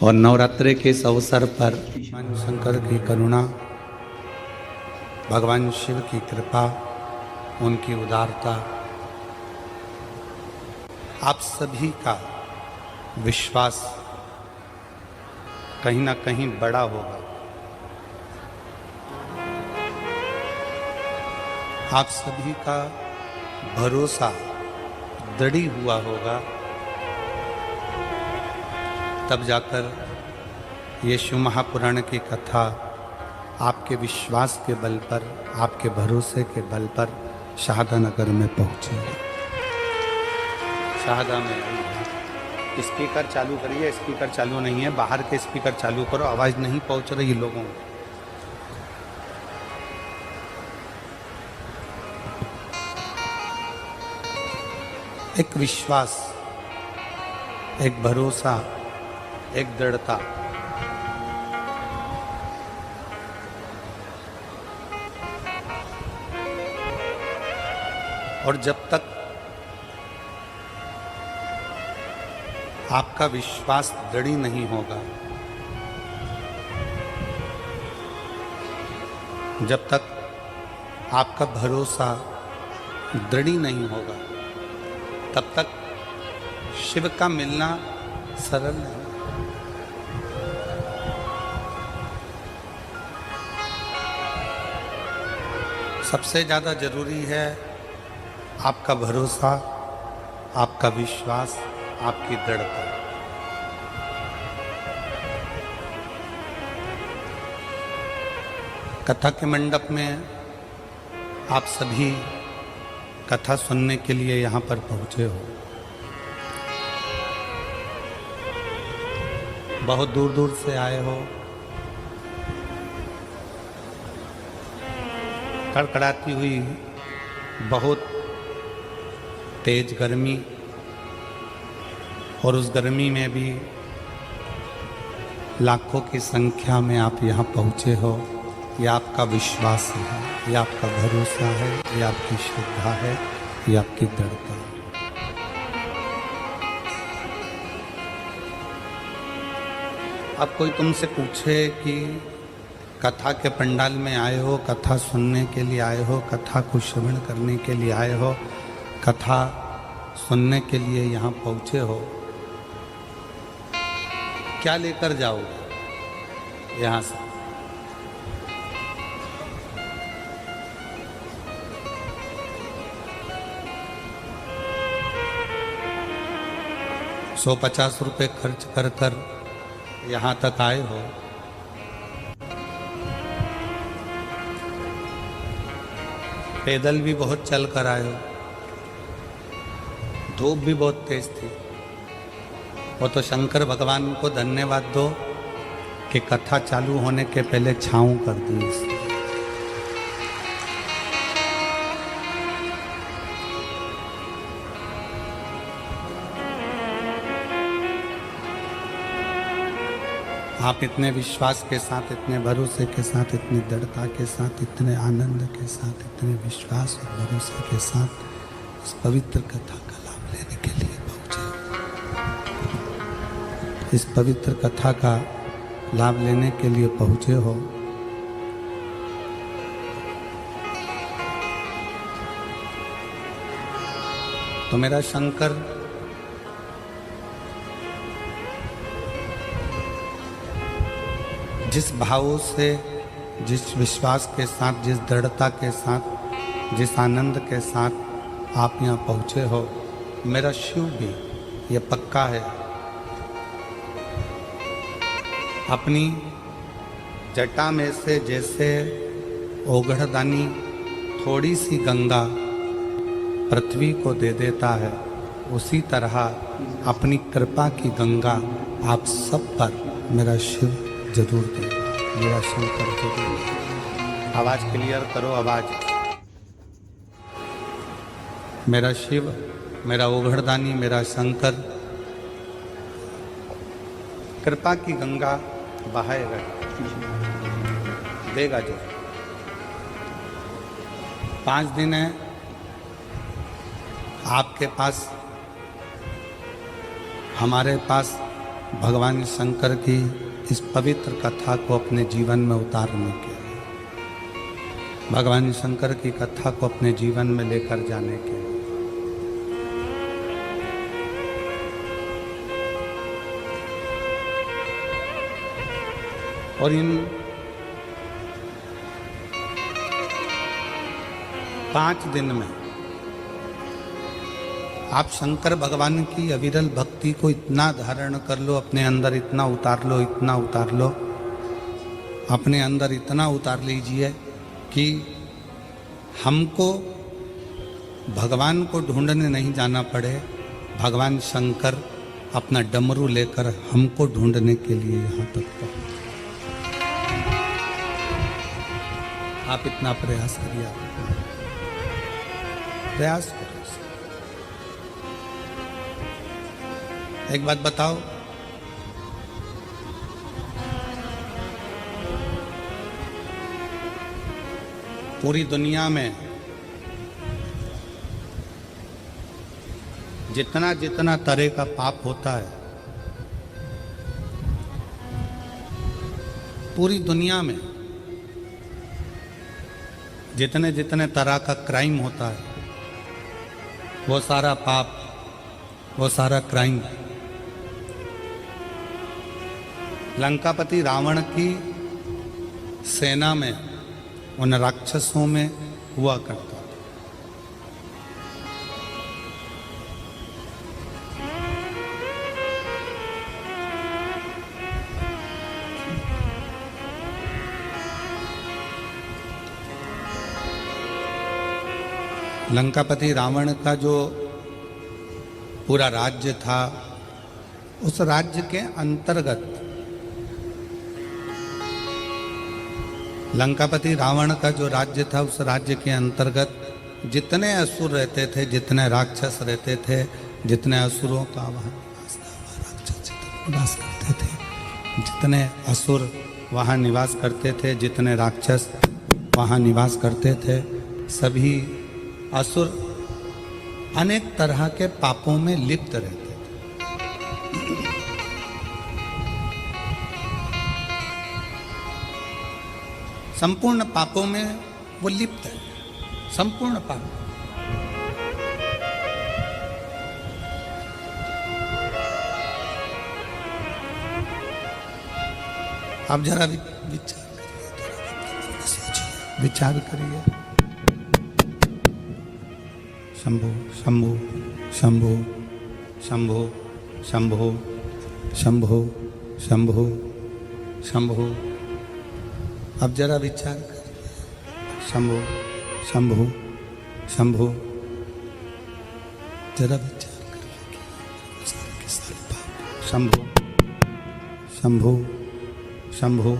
और नवरात्रि के इस अवसर पर भगवान शंकर की करुणा, भगवान शिव की कृपा, उनकी उदारता, आप सभी का विश्वास कहीं ना कहीं बड़ा होगा। आप सभी का भरोसा दृढ़ हुआ होगा, तब जाकर ये शिव महापुराण की कथा आपके विश्वास के बल पर, आपके भरोसे के बल पर शाहदा नगर में पहुंची। शाहदा में स्पीकर चालू करिए। स्पीकर चालू नहीं है, बाहर के स्पीकर चालू करो, आवाज नहीं पहुंच रही लोगों को। एक विश्वास, एक भरोसा, एक दृढ़ता, और जब तक आपका विश्वास दृढ़ नहीं होगा, जब तक आपका भरोसा दृढ़ नहीं होगा, तब तक शिव का मिलना सरल नहीं। सबसे ज्यादा जरूरी है आपका भरोसा, आपका विश्वास, आपकी दृढ़ता। कथा के मंडप में आप सभी कथा सुनने के लिए यहाँ पर पहुँचे हो। बहुत दूर दूर से आए हो। कड़कड़ाती हुई बहुत तेज गर्मी, और उस गर्मी में भी लाखों की संख्या में आप यहाँ पहुँचे हो। ये आपका विश्वास है, ये आपका भरोसा है, ये आपकी श्रद्धा है, ये आपकी दृढ़ता है। अब कोई तुमसे पूछे कि कथा के पंडाल में आए हो, कथा सुनने के लिए आए हो, कथा को श्रवण करने के लिए आए हो, कथा सुनने के लिए यहाँ पहुँचे हो, क्या लेकर जाओगे यहाँ से? ₹150 खर्च कर कर यहाँ तक आए हो। पैदल भी बहुत चल कर आए हो। धूप भी बहुत तेज थी। वो तो शंकर भगवान को धन्यवाद दो कि कथा चालू होने के पहले छाँव कर दी। आप इतने विश्वास के साथ, इतने भरोसे के साथ, इतनी दृढ़ता के साथ, इतने आनंद के साथ, इतने विश्वास और भरोसे के साथ इस पवित्र कथा का लाभ लेने के लिए पहुंचे। इस पवित्र कथा का लाभ लेने के लिए पहुंचे हो। तो मेरा शंकर जिस भाव से, जिस विश्वास के साथ, जिस दृढ़ता के साथ, जिस आनंद के साथ आप यहाँ पहुँचे हो, मेरा शिव भी ये पक्का है, अपनी जटा में से जैसे ओघड़दानी थोड़ी सी गंगा पृथ्वी को दे देता है, उसी तरह अपनी कृपा की गंगा आप सब पर मेरा शिव जरूर देगा, मेरा शंकर जरूर। आवाज क्लियर करो, आवाज। मेरा शिव, मेरा ओघड़दानी, मेरा शंकर कृपा की गंगा बहाएगा, देगा जो। 5 दिन है आपके पास, हमारे पास भगवान शंकर की इस पवित्र कथा को अपने जीवन में उतारने के लिए, भगवान शंकर की कथा को अपने जीवन में लेकर जाने के लिए। और इन 5 दिन में आप शंकर भगवान की अविरल भक्ति को इतना धारण कर लो, अपने अंदर इतना उतार लो, इतना उतार लो, अपने अंदर इतना उतार लीजिए कि हमको भगवान को ढूंढने नहीं जाना पड़े, भगवान शंकर अपना डमरू लेकर हमको ढूंढने के लिए यहाँ तक पहुँचे। आप इतना प्रयास करिए, आप प्रयास करिए। एक बात बताओ, पूरी दुनिया में जितना जितना तरह का पाप होता है, पूरी दुनिया में जितने जितने तरह का क्राइम होता है, वो सारा पाप, वो सारा क्राइम लंकापति रावण की सेना में, उन राक्षसों में हुआ करता था। लंकापति रावण का जो पूरा राज्य था, उस राज्य के अंतर्गत, लंकापति रावण का जो राज्य था, उस राज्य के अंतर्गत जितने असुर रहते थे, जितने राक्षस रहते थे, जितने असुरों का वहाँ निवास करते थे, जितने असुर वहाँ निवास करते थे, जितने राक्षस वहाँ निवास करते थे, सभी असुर अनेक तरह के पापों में लिप्त रहते थे। संपूर्ण पापों में वो लिप्त है, संपूर्ण पाप। आप जरा विचार करिए, विचार करिए। शंभो शंभो शंभो शंभो शंभो शंभो शंभो शंभो। अब जरा विचार करिए। शंभो शंभो शंभो, जरा विचार करिए कि सारे पाप। शंभो शंभो शंभो।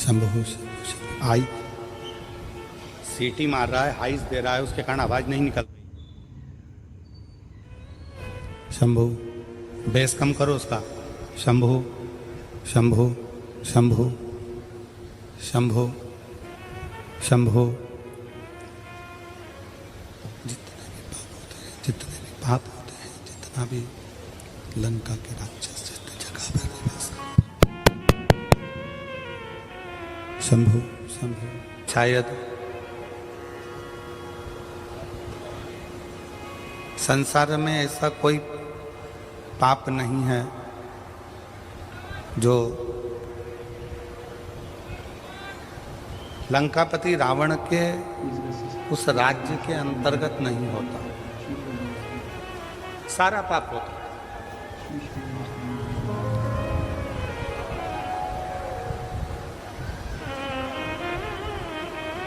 शंभो शंभो। आई सीटी मार रहा है, हाइस दे रहा है, उसके कारण आवाज नहीं निकल रही। शंभो, बेस कम करो उसका। शंभो शंभो शंभो शंभो शंभो। जितने भी पाप होते हैं, जितना भी लंका के राक्षस जितने जगह पर निवास करते, शंभो शंभो। शायद संसार में ऐसा कोई पाप नहीं है जो लंकापति रावण के उस राज्य के अंतर्गत नहीं होता। सारा पाप होता।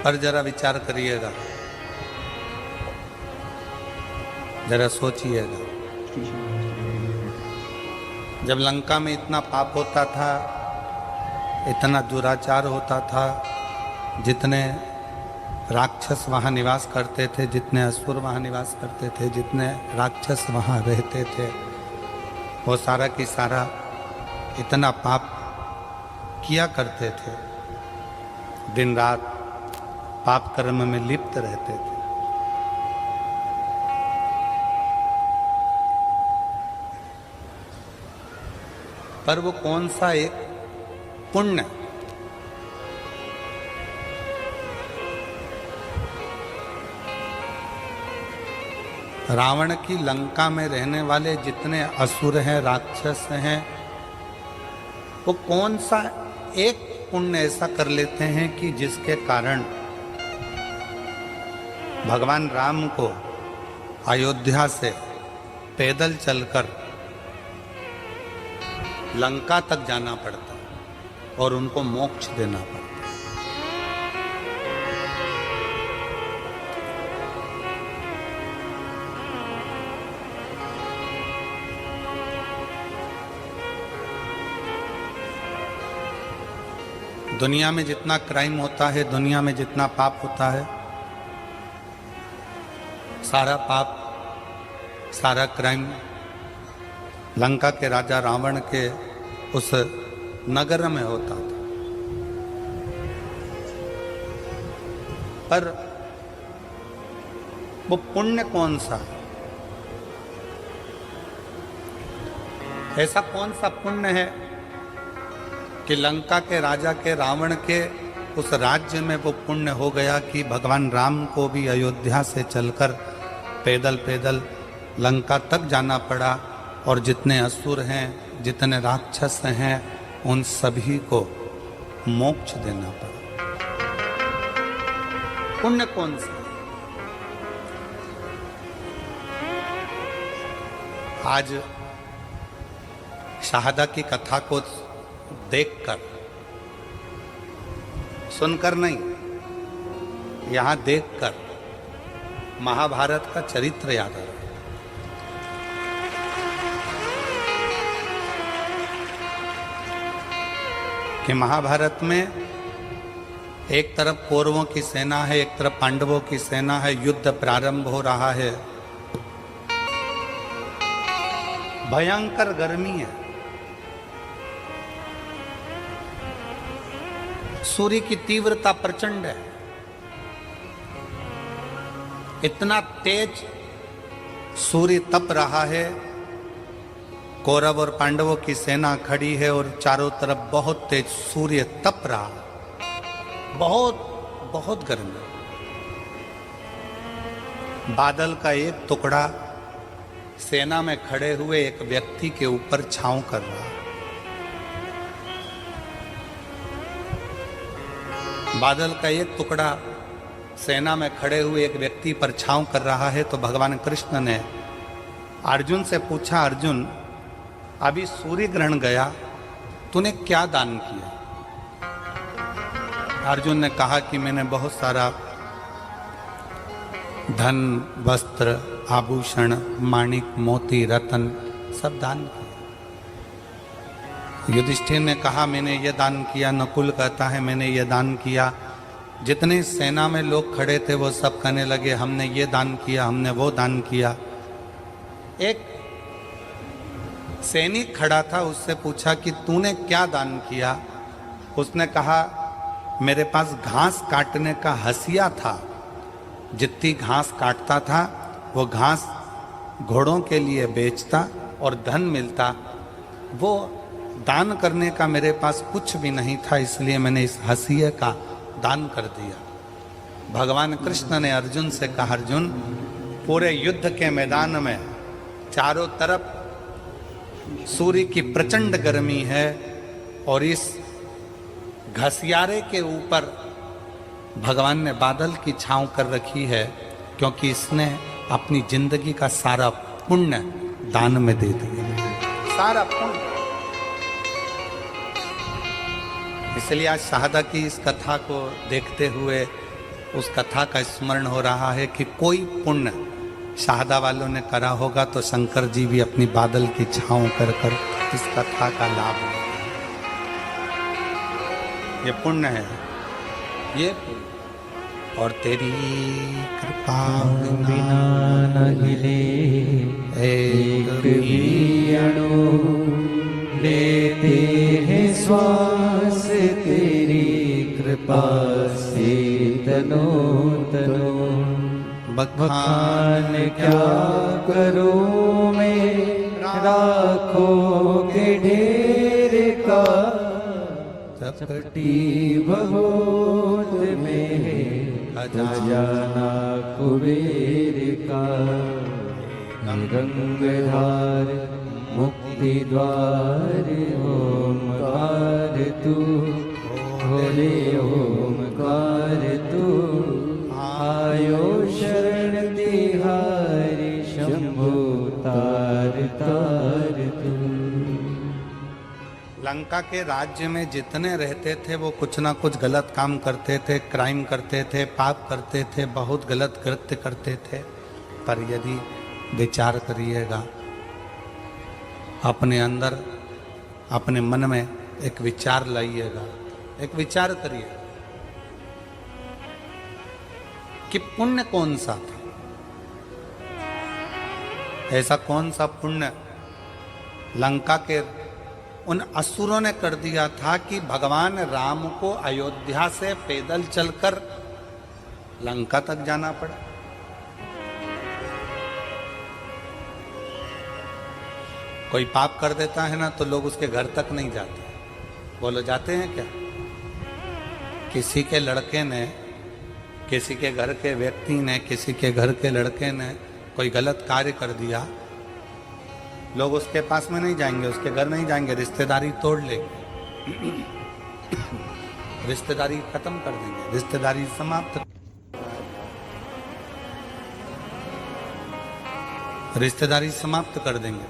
पर जरा विचार करिएगा, जरा सोचिएगा। जब लंका में इतना पाप होता था, इतना दुराचार होता था, जितने राक्षस वहाँ निवास करते थे, जितने असुर वहाँ निवास करते थे, जितने राक्षस वहाँ रहते थे, वो सारा की सारा इतना पाप किया करते थे। दिन रात पाप कर्म में लिप्त रहते थे। पर वो कौन सा एक पुण्य? रावण की लंका में रहने वाले जितने असुर हैं, राक्षस हैं, वो कौन सा एक पुण्य ऐसा कर लेते हैं कि जिसके कारण भगवान राम को अयोध्या से पैदल चलकर लंका तक जाना पड़ता और उनको मोक्ष देना पड़ता। दुनिया में जितना क्राइम होता है, दुनिया में जितना पाप होता है, सारा पाप, सारा क्राइम लंका के राजा रावण के उस नगर में होता था। पर वो पुण्य कौन सा है? ऐसा कौन सा पुण्य है कि लंका के राजा के रावण के उस राज्य में वो पुण्य हो गया कि भगवान राम को भी अयोध्या से चलकर पैदल पैदल लंका तक जाना पड़ा और जितने असुर हैं, जितने राक्षस हैं, उन सभी को मोक्ष देना पड़ा। पुण्य कौन सा? आज शहादा की कथा को देखकर, सुनकर नहीं, यहां देखकर महाभारत का चरित्र याद आ रहा है। कि महाभारत में एक तरफ कौरवों की सेना है, एक तरफ पांडवों की सेना है, युद्ध प्रारंभ हो रहा है, भयंकर गर्मी है, सूर्य की तीव्रता प्रचंड है, इतना तेज सूर्य तप रहा है, कौरव और पांडवों की सेना खड़ी है और चारों तरफ बहुत तेज सूर्य तप रहा है, बहुत बहुत गर्मी। बादल का एक टुकड़ा सेना में खड़े हुए एक व्यक्ति के ऊपर छांव कर रहा है। बादल का एक टुकड़ा सेना में खड़े हुए एक व्यक्ति पर छांव कर रहा है तो भगवान कृष्ण ने अर्जुन से पूछा, अर्जुन अभी सूर्य ग्रहण गया, तूने क्या दान किया? अर्जुन ने कहा कि मैंने बहुत सारा धन, वस्त्र, आभूषण, माणिक, मोती, रतन सब दान किया। युधिष्ठिर ने कहा मैंने ये दान किया, नकुल कहता है मैंने ये दान किया। जितने सेना में लोग खड़े थे वो सब कहने लगे हमने ये दान किया, हमने वो दान किया। एक सैनिक खड़ा था, उससे पूछा कि तूने क्या दान किया? उसने कहा मेरे पास घास काटने का हसिया था, जितनी घास काटता था वो घास घोड़ों के लिए बेचता और धन मिलता, वो दान करने का मेरे पास कुछ भी नहीं था, इसलिए मैंने इस हसिये का दान कर दिया। भगवान कृष्ण ने अर्जुन से कहा, अर्जुन पूरे युद्ध के मैदान में चारों तरफ सूर्य की प्रचंड गर्मी है और इस घसियारे के ऊपर भगवान ने बादल की छांव कर रखी है, क्योंकि इसने अपनी जिंदगी का सारा पुण्य दान में दे दिया, सारा पुण्य। इसलिए आज शहादा की इस कथा को देखते हुए उस कथा का स्मरण हो रहा है कि कोई पुण्य शहादा वालों ने करा होगा तो शंकर जी भी अपनी बादल की छांव कर कर इस कथा का लाभ लेते हैं। ये पुण्य है, ये पुण्य। और तेरी कृपा बिना न हिले एक भी अणु, लेते हैं श्वास तेरी कृपा से तनो तनो। बखान क्या करूं मैं, राखों के ढेर चपटी बहुत में खजाना कुबेर का, गंगाधार मुक्ति द्वार ओमकार तू, भोले ओमकार तू, आयो शरण तिहारी शंभु तार तार तू। लंका के राज्य में जितने रहते थे वो कुछ ना कुछ गलत काम करते थे, क्राइम करते थे, पाप करते थे, बहुत गलत कृत्य करते थे। पर यदि विचार करिएगा, अपने अंदर अपने मन में एक विचार लाइएगा, एक विचार करिए कि पुण्य कौन सा था, ऐसा कौन सा पुण्य लंका के उन असुरों ने कर दिया था कि भगवान राम को अयोध्या से पैदल चलकर लंका तक जाना पड़ा। कोई पाप कर देता है ना तो लोग उसके घर तक नहीं जाते। बोलो जाते हैं क्या? किसी के लड़के ने, किसी के घर के व्यक्ति ने, किसी के घर के लड़के ने कोई गलत कार्य कर दिया, लोग उसके पास में नहीं जाएंगे, उसके घर नहीं जाएंगे, रिश्तेदारी तोड़ लेंगे, रिश्तेदारी खत्म कर देंगे, रिश्तेदारी समाप्त, रिश्तेदारी समाप्त कर देंगे।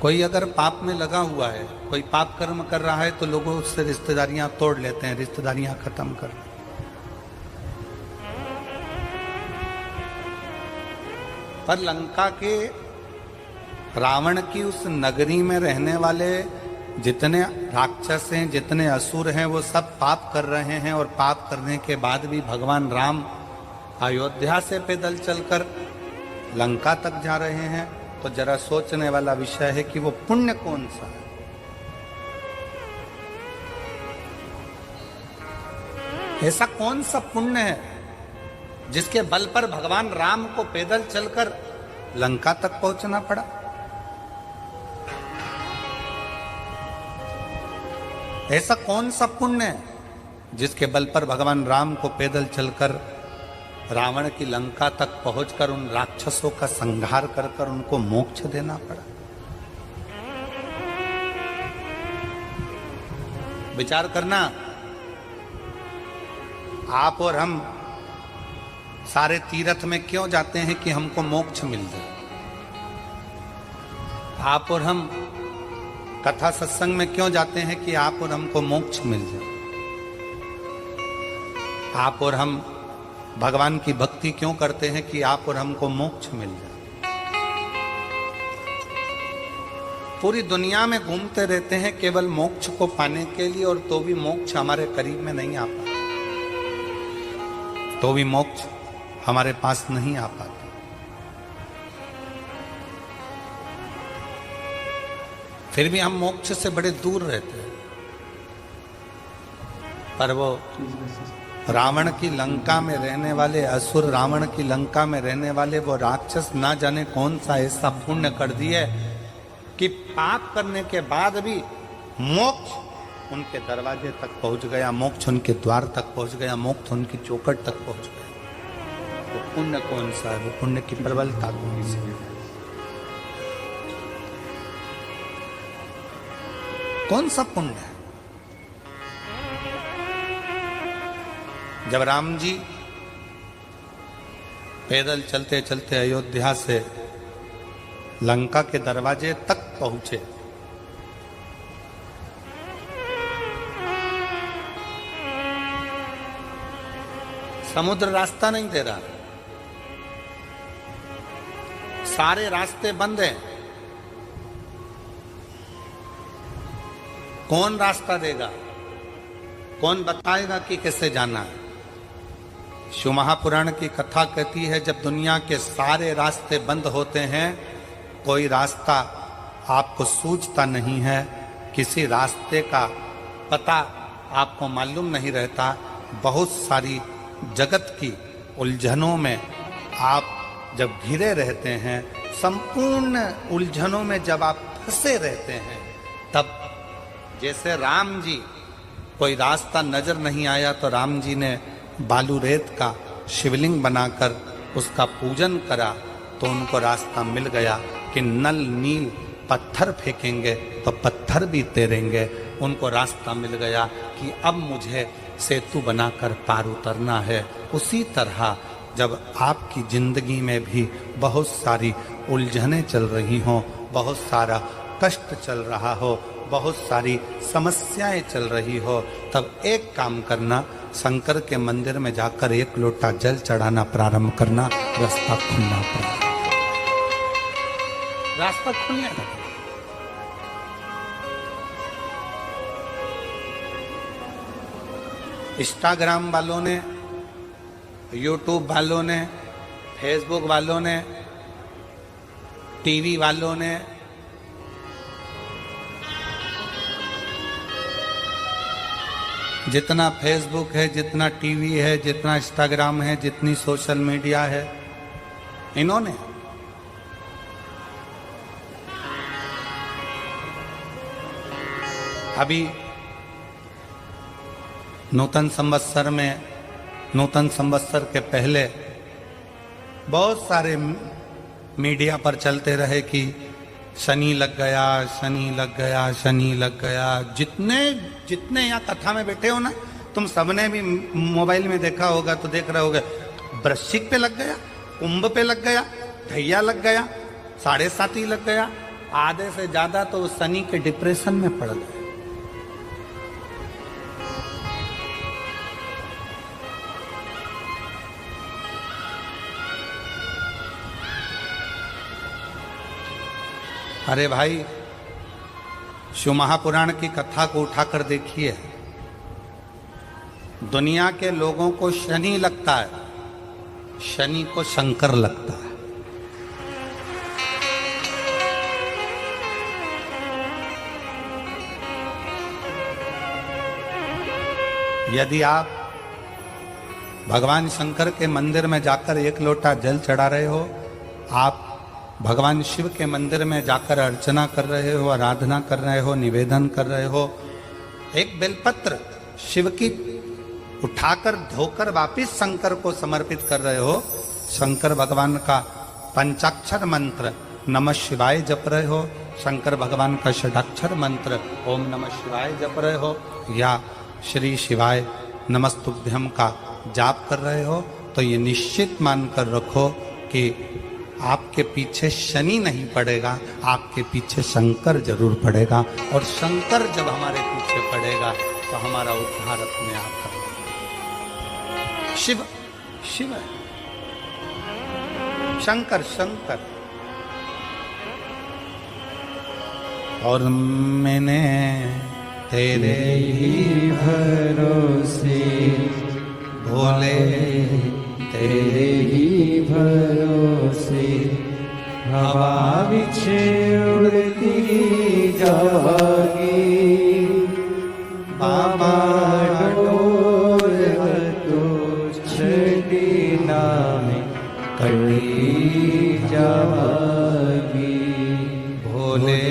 कोई अगर पाप में लगा हुआ है, कोई पाप कर्म कर रहा है तो लोगों उससे रिश्तेदारियां तोड़ लेते हैं, रिश्तेदारियां खत्म कर देते हैं। पर लंका के रावण की उस नगरी में रहने वाले जितने राक्षस हैं, जितने असुर हैं, वो सब पाप कर रहे हैं और पाप करने के बाद भी भगवान राम अयोध्या से पैदल चलकर लंका तक जा रहे हैं। तो जरा सोचने वाला विषय है कि वो पुण्य कौन सा है। ऐसा कौन सा पुण्य है जिसके बल पर भगवान राम को पैदल चलकर लंका तक पहुंचना पड़ा? ऐसा कौन सा पुण्य है जिसके बल पर भगवान राम को पैदल चलकर रावण की लंका तक पहुंचकर उन राक्षसों का संहार कर कर उनको मोक्ष देना पड़ा? विचार करना। आप और हम सारे तीर्थ में क्यों जाते हैं कि हमको मोक्ष मिल जाए? आप और हम कथा सत्संग में क्यों जाते हैं कि आप और हमको मोक्ष मिल जाए? आप और हम भगवान की भक्ति क्यों करते हैं कि आप और हमको मोक्ष मिल जाए? पूरी दुनिया में घूमते रहते हैं केवल मोक्ष को पाने के लिए, और तो भी मोक्ष हमारे करीब में नहीं आ पाता, तो भी मोक्ष हमारे पास नहीं आ पाता। फिर भी हम मोक्ष से बड़े दूर रहते हैं। पर वो रावण की लंका में रहने वाले असुर, रावण की लंका में रहने वाले वो राक्षस ना जाने कौन सा ऐसा पुण्य कर दिए कि पाप करने के बाद भी मोक्ष उनके दरवाजे तक पहुंच गया, मोक्ष उनके द्वार तक पहुंच गया, मोक्ष उनकी चौखट तक पहुंच गया। वो पुण्य कौन सा है? वो पुण्य की प्रबलता कौन सी है? कौन सा पुण्य है? जब राम जी पैदल चलते चलते अयोध्या से लंका के दरवाजे तक पहुंचे, समुद्र रास्ता नहीं दे रहा, सारे रास्ते बंद हैं। कौन रास्ता देगा? कौन बताएगा कि कैसे जाना है? शिव महापुराण की कथा कहती है, जब दुनिया के सारे रास्ते बंद होते हैं, कोई रास्ता आपको सूझता नहीं है, किसी रास्ते का पता आपको मालूम नहीं रहता, बहुत सारी जगत की उलझनों में आप जब घिरे रहते हैं, संपूर्ण उलझनों में जब आप फंसे रहते हैं, तब जैसे राम जी, कोई रास्ता नजर नहीं आया तो राम जी ने बालू रेत का शिवलिंग बनाकर उसका पूजन करा, तो उनको रास्ता मिल गया कि नल नील पत्थर फेंकेंगे तो पत्थर भी तैरेंगे। उनको रास्ता मिल गया कि अब मुझे सेतु बनाकर पार उतरना है। उसी तरह जब आपकी जिंदगी में भी बहुत सारी उलझनें चल रही हों, बहुत सारा कष्ट चल रहा हो, बहुत सारी समस्याएं चल रही हो, तब एक काम करना, शंकर के मंदिर में जाकर एक लोटा जल चढ़ाना प्रारंभ करना, रास्ता खुलना प्रारंभ, रास्ता खुलने लगा। इंस्टाग्राम वालों ने, यूट्यूब वालों ने, फेसबुक वालों ने, टीवी वालों ने, जितना फेसबुक है, जितना टीवी है, जितना इंस्टाग्राम है, जितनी सोशल मीडिया है, इन्होंने अभी नूतन संवत्सर में, नूतन संवत्सर के पहले बहुत सारे मीडिया पर चलते रहे कि शनि लग गया, शनि लग गया, शनि लग गया। जितने जितने यहाँ कथा में बैठे हो ना, तुम सबने भी मोबाइल में देखा होगा तो देख रहे होगे, वृश्चिक पे लग गया, कुंभ पे लग गया, ढैया लग गया, 7.5 लग गया, आधे से ज्यादा तो शनि के डिप्रेशन में पड़ गए। अरे भाई, शिव महापुराण की कथा को उठाकर देखिए, दुनिया के लोगों को शनि लगता है, शनि को शंकर लगता है। यदि आप भगवान शंकर के मंदिर में जाकर एक लोटा जल चढ़ा रहे हो, आप भगवान शिव के मंदिर में जाकर अर्चना कर रहे हो, आराधना कर रहे हो, निवेदन कर रहे हो, एक बेलपत्र शिव की उठाकर धोकर वापिस शंकर को समर्पित कर रहे हो, शंकर भगवान का पंचाक्षर मंत्र नमः शिवाय जप रहे हो, शंकर भगवान का षडाक्षर मंत्र ओम नमः शिवाय जप रहे हो, या श्री शिवाय नमस्तुभ्यम का जाप कर रहे हो, तो ये निश्चित मानकर रखो कि आपके पीछे शनि नहीं पड़ेगा, आपके पीछे शंकर जरूर पड़ेगा। और शंकर जब हमारे पीछे पड़ेगा तो हमारा उद्धार अपने आप करेगा। शिव शिव है, शंकर शंकर। और मैंने तेरे ही भरोसे भोले, तेरे ही भरोसे हवा बिछे उड़ती जागी, बाबा डोर तो छड़ी नामे कटी जागी। भोले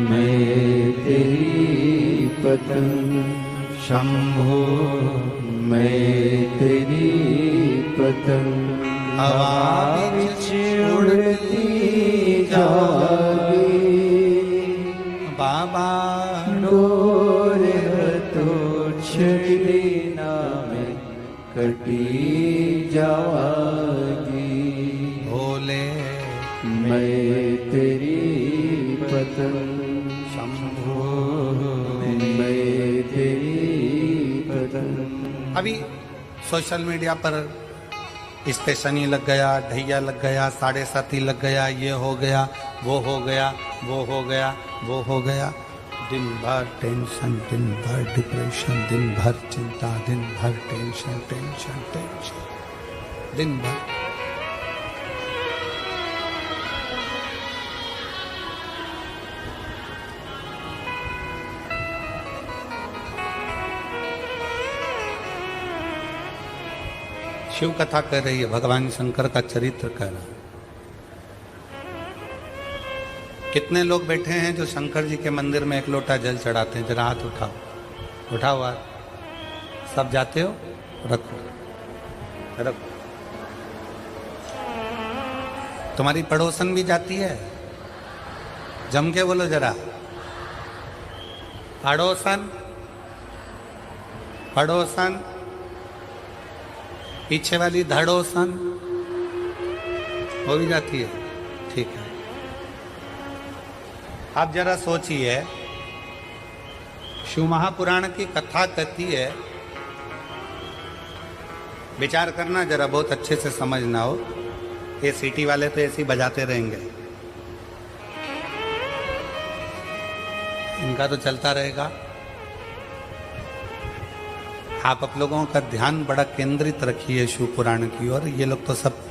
मैं तेरी पतंग शंभो, मैं तेरी पतंग हवा बिछे उड़ती जागी, बाबा डोर तो छड़ी नामे कटी जागी। भोले मैं तेरी पतंग शंभो, मैं तेरी पतंग। अभी सोशल मीडिया पर इस पे शनि लग गया, ढैया लग गया, 7.5 लग गया, ये हो गया, वो हो गया, वो हो गया, वो हो गया। दिन भर टेंशन, दिन भर डिप्रेशन, दिन भर चिंता, दिन भर टेंशन टेंशन टेंशन, दिन भर। शिव कथा कह रही है, भगवान शंकर का चरित्र कह रहा है। कितने लोग बैठे हैं जो शंकर जी के मंदिर में एक लोटा जल चढ़ाते हैं? जरा हाथ उठाओ, उठाओ हाथ। सब जाते हो? रखो रखो। तुम्हारी पड़ोसन भी जाती है? जम के बोलो जरा, पड़ोसन पड़ोसन। पीछे वाली धड़ोसन वो भी जाती है? ठीक है। आप जरा सोचिए, शिव महापुराण की कथा कहती है, विचार करना जरा, बहुत अच्छे से समझना हो। ये सीटी वाले तो ऐसे ही बजाते रहेंगे, इनका तो चलता रहेगा। आप लोगों का ध्यान बड़ा केंद्रित रखिए शिव पुराण की ओर। ये लोग तो सब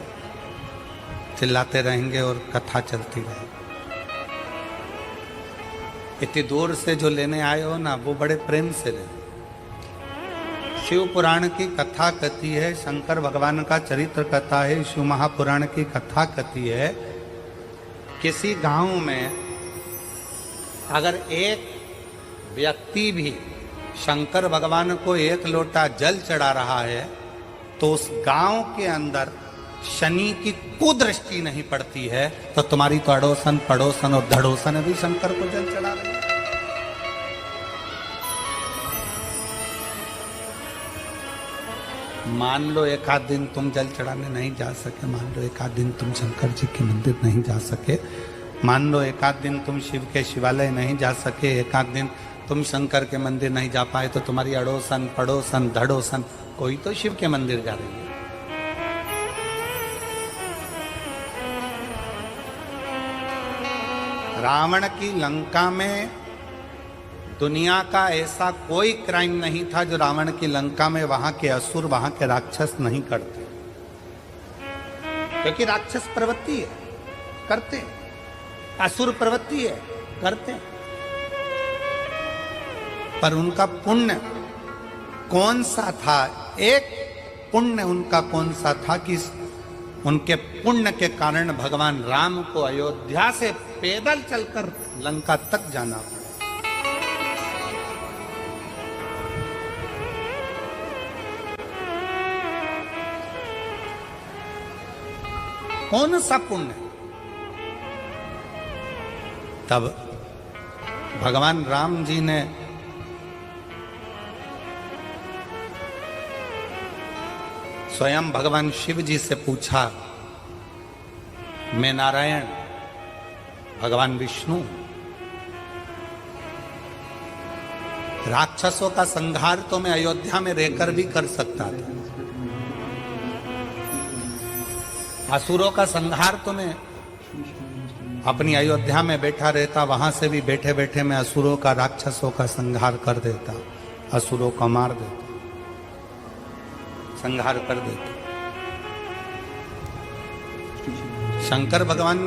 चिल्लाते रहेंगे और कथा चलती रहेगी। इतनी दूर से जो लेने आए हो ना, वो बड़े प्रेम से ले। शिव पुराण की कथा कहती है, शंकर भगवान का चरित्र कथा है, शिव महापुराण की कथा कहती है, किसी गांव में अगर एक व्यक्ति भी शंकर भगवान को एक लोटा जल चढ़ा रहा है तो उस गांव के अंदर शनि की कुदृष्टि नहीं पड़ती है। तो तुम्हारी तो अड़ोसन पड़ोसन और धड़ोसन भी शंकर को जल चढ़ा रहे हैं। मान लो एक आध दिन तुम जल चढ़ाने नहीं जा सके, मान लो एक आध दिन तुम शंकर जी के मंदिर नहीं जा सके, मान लो एक आध दिन तुम शिव के शिवालय नहीं जा सके, एक आध दिन तुम शंकर के मंदिर नहीं जा पाए, तो तुम्हारी अड़ोसन पड़ोसन धड़ोसन कोई तो शिव के मंदिर जा रही है। रावण की लंका में दुनिया का ऐसा कोई क्राइम नहीं था जो रावण की लंका में वहां के असुर, वहां के राक्षस नहीं करते, क्योंकि राक्षस प्रवृत्ति है, करते, असुर प्रवृत्ति है, करते। पर उनका पुण्य कौन सा था? एक पुण्य उनका कौन सा था कि उनके पुण्य के कारण भगवान राम को अयोध्या से पैदल चलकर लंका तक जाना पड़ा। कौन सा पुण्य? तब भगवान राम जी ने स्वयं भगवान शिव जी से पूछा, मैं नारायण, भगवान विष्णु, राक्षसों का संहार तो मैं अयोध्या में रहकर भी कर सकता था, असुरों का संहार तो मैं अपनी अयोध्या में बैठा रहता, वहां से भी बैठे बैठे मैं असुरों का, राक्षसों का संहार कर देता, असुरों को मार देता, संहार कर देता। शंकर भगवान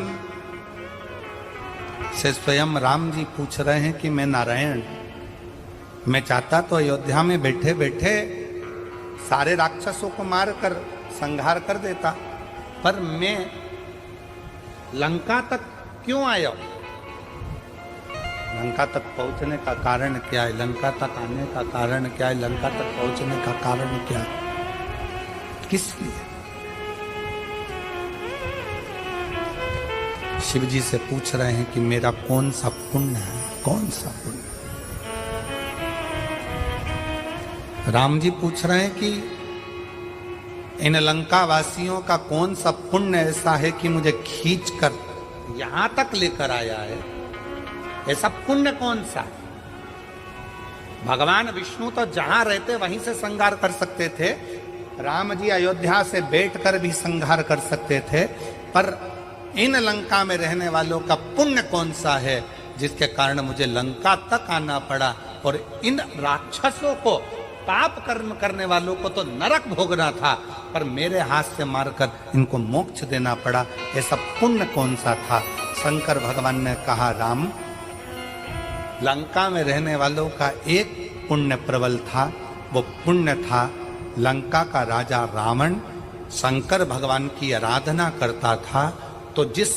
से स्वयं राम जी पूछ रहे हैं कि मैं नारायण, मैं चाहता तो अयोध्या में बैठे बैठे सारे राक्षसों को मारकर संहार कर देता, पर मैं लंका तक क्यों आया? लंका तक पहुंचने का कारण क्या है? लंका तक आने का कारण क्या है? लंका तक पहुंचने का कारण क्या है? किस लिए? शिव जी से पूछ रहे हैं कि मेरा कौन सा पुण्य है, कौन सा पुण्य? राम जी पूछ रहे हैं कि इन लंका वासियों का कौन सा पुण्य ऐसा है कि मुझे खींचकर यहां तक लेकर आया है? ऐसा पुण्य कौन सा है? भगवान विष्णु तो जहां रहते वहीं से संहार कर सकते थे, राम जी अयोध्या से बैठकर भी संहार कर सकते थे, पर इन लंका में रहने वालों का पुण्य कौन सा है जिसके कारण मुझे लंका तक आना पड़ा, और इन राक्षसों को, पाप कर्म करने वालों को तो नरक भोगना था, पर मेरे हाथ से मारकर इनको मोक्ष देना पड़ा, ऐसा पुण्य कौन सा था? शंकर भगवान ने कहा, राम, लंका में रहने वालों का एक पुण्य प्रबल था, वो पुण्य था लंका का राजा रावण शंकर भगवान की आराधना करता था, तो जिस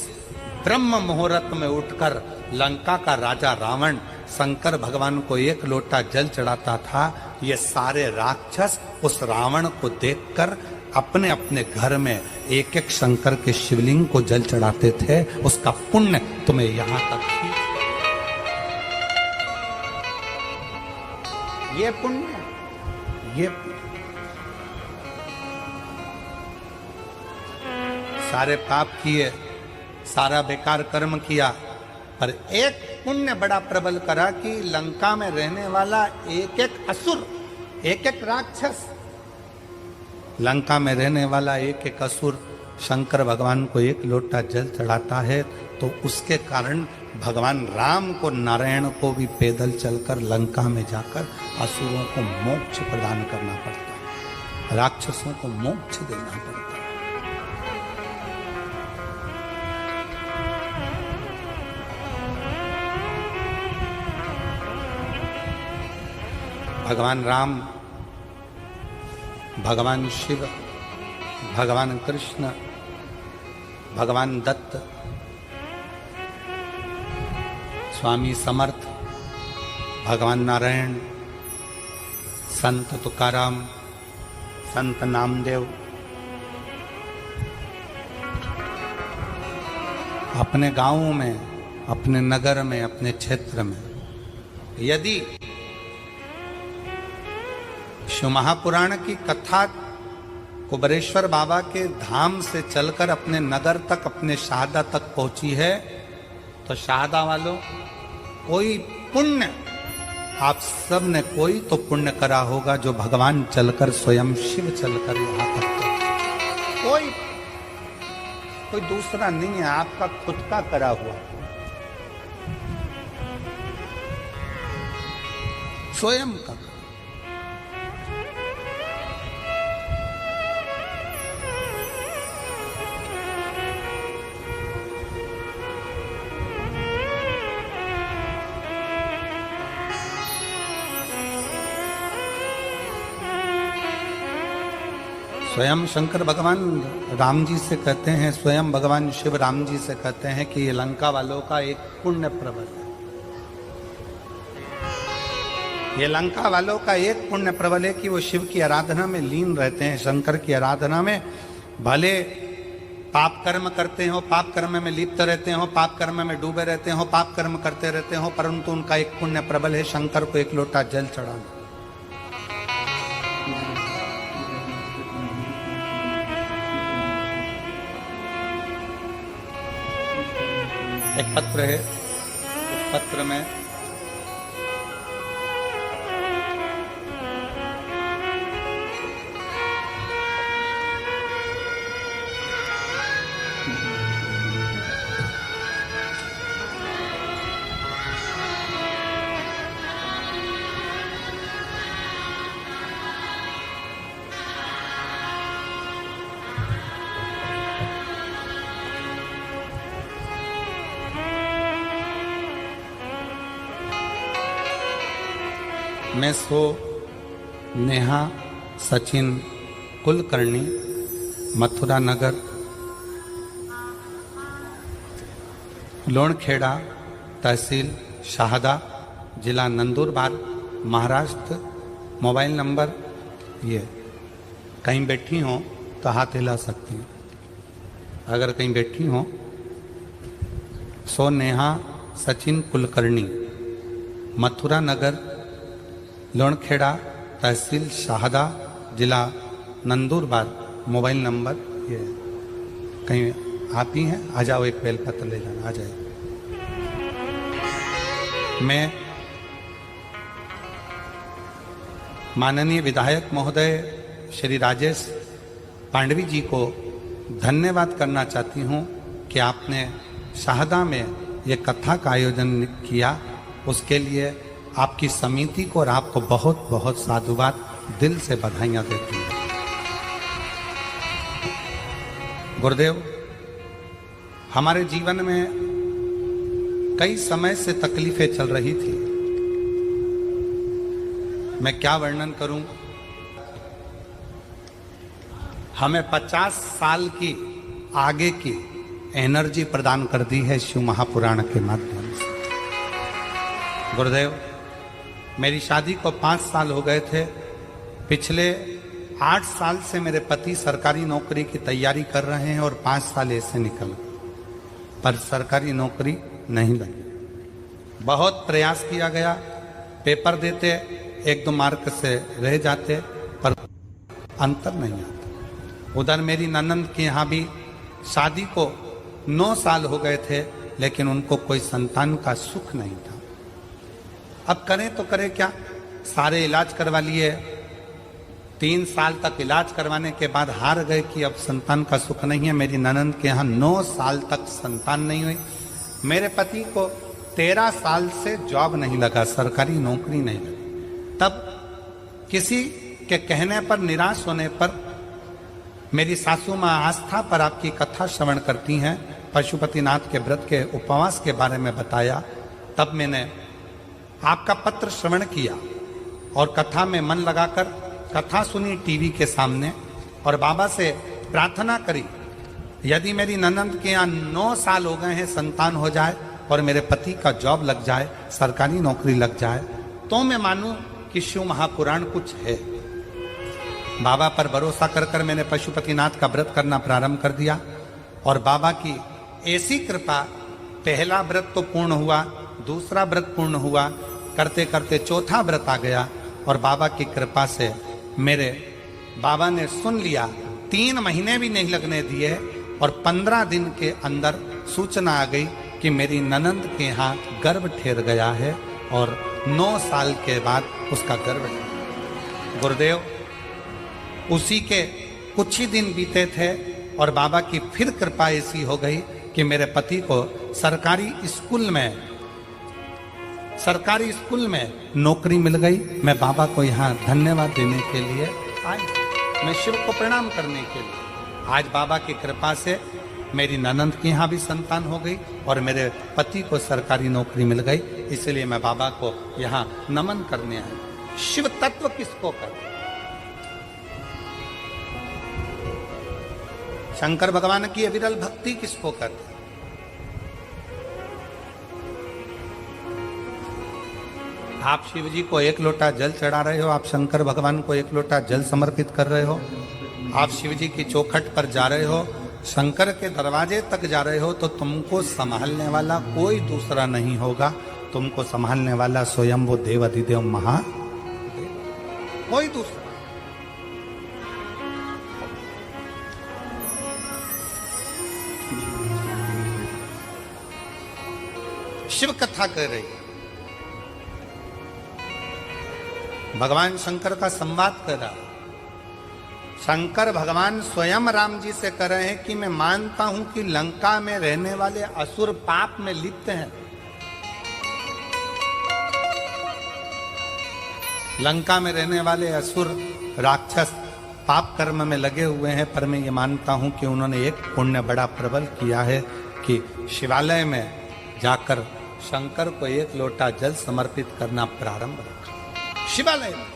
ब्रह्म मुहूर्त में उठकर लंका का राजा रावण शंकर भगवान को एक लोटा जल चढ़ाता था, ये सारे राक्षस उस रावण को देखकर अपने अपने घर में एक एक शंकर के शिवलिंग को जल चढ़ाते थे। उसका पुण्य तुम्हें यहां तक ये पुण्य, ये सारे पाप किए, सारा बेकार कर्म किया, पर एक पुण्य बड़ा प्रबल करा कि लंका में रहने वाला एक एक असुर, एक एक राक्षस, लंका में रहने वाला एक एक असुर शंकर भगवान को एक लोटा जल चढ़ाता है, तो उसके कारण भगवान राम को, नारायण को भी पैदल चलकर लंका में जाकर असुरों को मोक्ष प्रदान करना पड़ता है, राक्षसों को मोक्ष देना पड़ता है। भगवान राम, भगवान शिव, भगवान कृष्ण, भगवान दत्त, स्वामी समर्थ, भगवान नारायण, संत तुकाराम, संत नामदेव अपने गांवों में, अपने नगर में, अपने क्षेत्र में यदि शिव महापुराण की कथा कुबरेश्वर बाबा के धाम से चलकर अपने नगर तक, अपने शाहदा तक पहुंची है, तो शाहदा वालों कोई पुण्य, आप सब ने कोई तो पुण्य करा होगा जो भगवान चलकर, स्वयं शिव चलकर यहां तक, कोई दूसरा नहीं है, आपका खुद का करा हुआ, स्वयं का। स्वयं शंकर भगवान राम जी से कहते हैं, स्वयं भगवान शिव राम जी से कहते हैं कि ये लंका वालों का एक पुण्य प्रबल है, ये लंका वालों का एक पुण्य प्रबल है कि वो शिव की आराधना में लीन रहते हैं, शंकर की आराधना में, भले पाप कर्म करते हो, पाप कर्म में लिप्त रहते हो, पाप कर्म में डूबे रहते हो, पाप कर्म करते रहते हो, परंतु उनका एक पुण्य प्रबल है शंकर को एक लोटा जल चढ़ाना। एक पत्र है, उस पत्र में मैं सो नेहा सचिन कुलकर्णी, मथुरा नगर, लोणखेड़ा, तहसील शाहदा, जिला नंदुरबार, महाराष्ट्र। मोबाइल नंबर ये, कहीं बैठी हो तो हाथ हिला सकती हैं, अगर कहीं बैठी हो। सो नेहा सचिन कुलकर्णी, मथुरा नगर, लोणखेड़ा, तहसील शाहदा, जिला नंदुरबार। मोबाइल नंबर ये, कहीं आप ही हैं, आ जाओ, एक बेलपत्र ले जाना, आ जाए। मैं माननीय विधायक महोदय श्री राजेश पांडवी जी को धन्यवाद करना चाहती हूँ कि आपने शाहदा में ये कथा का आयोजन किया, उसके लिए आपकी समिति को और आपको बहुत बहुत साधुवाद, दिल से बधाइयाँ देती हूँ। गुरुदेव, हमारे जीवन में कई समय से तकलीफें चल रही थी, मैं क्या वर्णन करूं। हमें 50 साल की आगे की एनर्जी प्रदान कर दी है शिव महापुराण के माध्यम से। गुरुदेव, मेरी शादी को 5 साल हो गए थे। पिछले 8 साल से मेरे पति सरकारी नौकरी की तैयारी कर रहे हैं और 5 साल ऐसे निकल गए, पर सरकारी नौकरी नहीं लगी। बहुत प्रयास किया गया, पेपर देते 1-2 मार्क से रह जाते, पर अंतर नहीं आता। उधर मेरी ननंद के यहाँ भी शादी को 9 साल हो गए थे, लेकिन उनको कोई संतान का सुख नहीं था। अब करें तो करें क्या? सारे इलाज करवा लिए, 3 साल तक इलाज करवाने के बाद हार गए कि अब संतान का सुख नहीं है। मेरी ननंद के यहाँ 9 साल तक संतान नहीं हुई। मेरे पति को 13 साल से जॉब नहीं लगा, सरकारी नौकरी नहीं लगी। तब किसी के कहने पर, निराश होने पर, मेरी सासू माँ आस्था पर आपकी कथा श्रवण करती हैं, पशुपतिनाथ के व्रत के उपवास के बारे में बताया। तब मैंने आपका पत्र श्रवण किया और कथा में मन लगाकर कथा सुनी टीवी के सामने, और बाबा से प्रार्थना करी, यदि मेरी ननंद के यहाँ 9 साल हो गए हैं, संतान हो जाए और मेरे पति का जॉब लग जाए, सरकारी नौकरी लग जाए, तो मैं मानूं कि शिव महापुराण कुछ है। बाबा पर भरोसा कर कर मैंने पशुपतिनाथ का व्रत करना प्रारंभ कर दिया, और बाबा की ऐसी कृपा, पहला व्रत तो पूर्ण हुआ, दूसरा व्रत पूर्ण हुआ, करते करते चौथा व्रत आ गया, और बाबा की कृपा से मेरे बाबा ने सुन लिया। 3 महीने भी नहीं लगने दिए और 15 दिन के अंदर सूचना आ गई कि मेरी ननंद के यहाँ गर्भ ठहर गया है, और 9 साल के बाद उसका गर्भ। गुरुदेव, उसी के कुछ ही दिन बीते थे और बाबा की फिर कृपा ऐसी हो गई कि मेरे पति को सरकारी स्कूल में नौकरी मिल गई। मैं बाबा को यहाँ धन्यवाद देने के लिए आया, मैं शिव को प्रणाम करने के लिए। आज बाबा की कृपा से मेरी ननंद के यहाँ भी संतान हो गई और मेरे पति को सरकारी नौकरी मिल गई, इसलिए मैं बाबा को यहाँ नमन करने आया। शिव तत्व किसको कहते? शंकर भगवान की अविरल भक्ति किसको कहते? आप शिव जी को 1 लोटा जल चढ़ा रहे हो, आप शंकर भगवान को 1 लोटा जल समर्पित कर रहे हो, आप शिव जी की चौखट पर जा रहे हो, शंकर के दरवाजे तक जा रहे हो, तो तुमको संभालने वाला कोई दूसरा नहीं होगा। तुमको संभालने वाला स्वयं वो देव अधिदेव महादेव, कोई दूसरा। शिव कथा कर रही, भगवान शंकर का संवाद कर रहा। शंकर भगवान स्वयं राम जी से कह रहे हैं कि मैं मानता हूं कि लंका में रहने वाले असुर पाप में लिप्त हैं, लंका में रहने वाले असुर राक्षस पाप कर्म में लगे हुए हैं, पर मैं ये मानता हूं कि उन्होंने एक पुण्य बड़ा प्रबल किया है कि शिवालय में जाकर शंकर को 1 लोटा जल समर्पित करना प्रारंभ रखा शिवालय में।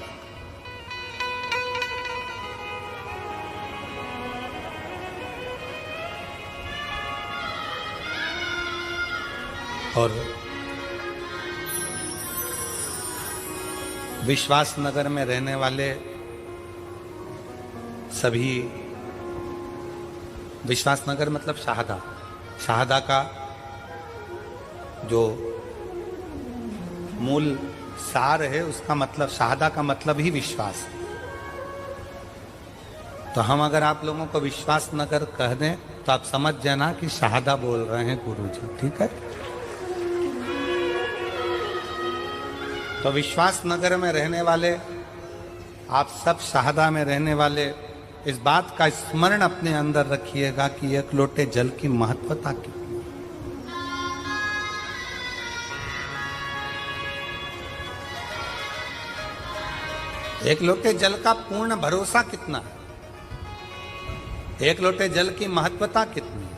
और विश्वास नगर में रहने वाले सभी, विश्वास नगर मतलब शाहदा का जो मूल सार है, उसका मतलब शाहदा का मतलब ही विश्वास। तो हम अगर आप लोगों को विश्वास नगर कह दें तो आप समझ जाना कि शाहदा बोल रहे हैं गुरुजी, ठीक है। तो विश्वास नगर में रहने वाले आप सब, शाहदा में रहने वाले, इस बात का स्मरण अपने अंदर रखिएगा कि 1 लोटे जल की महत्वता की। 1 लोटे जल का पूर्ण भरोसा कितना है, 1 लोटे जल की महत्वता कितनी है।